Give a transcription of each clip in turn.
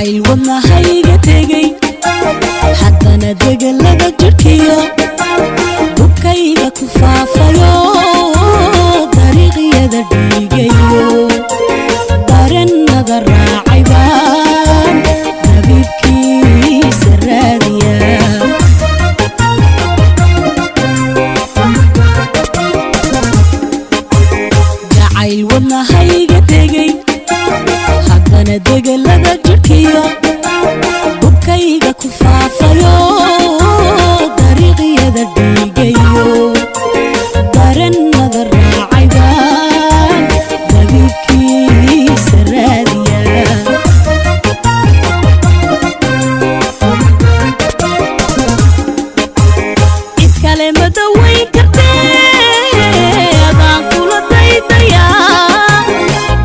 jacayl wadnahayga tegay haddana degalada jirkiyo bukayga ku faafayo dariiqyada dhiigayo darannada raacay baan habiibkiisa raadiya jacayl wadnahayga tegay haddana degalada jirkiyo bukayga ku faafayo dariiqyada dhiigayo darannada raacay baan habiibkiisa raadiya cid kale ma dawayn kartee adaan kula daydaya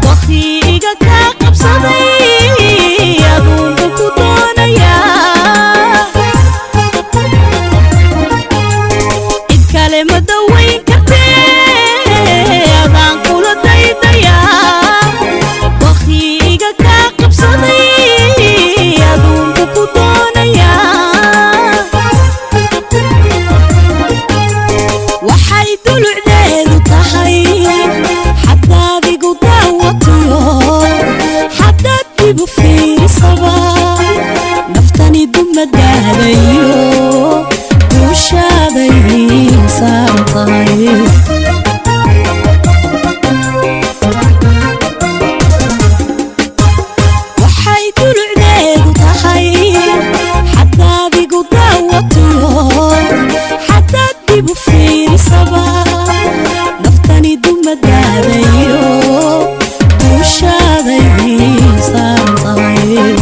wakhtiiga kaa qabsaday aduunba ku doonaya cid kale ma dawayn kartee adaan kula daydaya wakhtiiga kaa qabsaday aduunba ku doonaya waxay dulucdeedu tahay xadaad igu daawatiyo xadaad igu fiirisaba naftani dumadaadayo duushaaday insaan tahay waxay dulucdeedu tahay xadaad igu daawatiyo xadaad igu fiirisaba naftani dumadaadayo duushaaday insaan tahay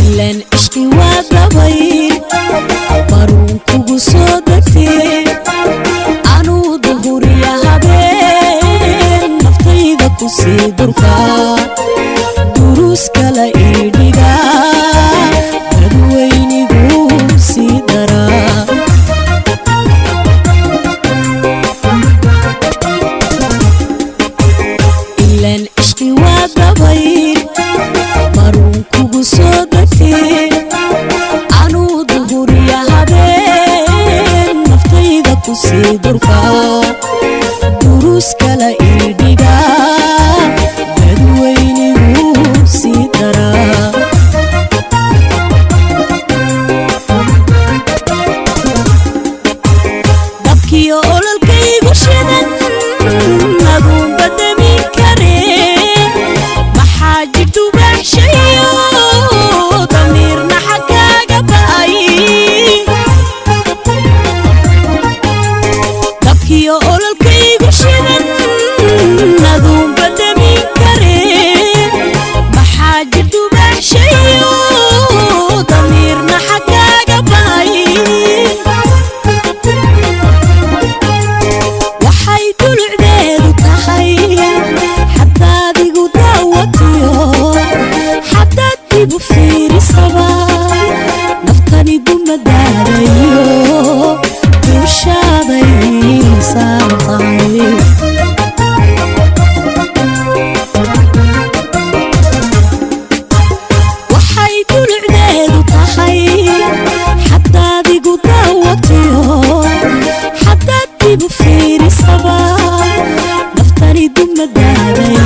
ilan ishqi waa dabay baruun kugu soo degtee anuu duhuriya habeen naftayda ku sii durka duruus kala ii dhiga dadweynigu sii daraa ilan ishqi waa dabay baruun kugu soo degtee anuu duhuriya habeen naftayda ku sii durka duruus kala ii dhiga dadweynigu sii daraa dabkiyo ololkaygu shidan aduunba damin karee maxaa jirtu baaxshayo damiirna xaggaaga ba'ay dabkiyo ololkaygu shidan aduunba damin karee maxaa jirtu baaxshayo damiirna xaggaaga ba'ay waxay dulucdeedu tahay xadaad igu daawatiyo xadaad igu fiirisaba naftani dumadaadayo duushaaday insaan tahay waxay dulucdeedu tahay xadaad igu daawatiyo xadaad igu fiirisaba naftani dumadaadayo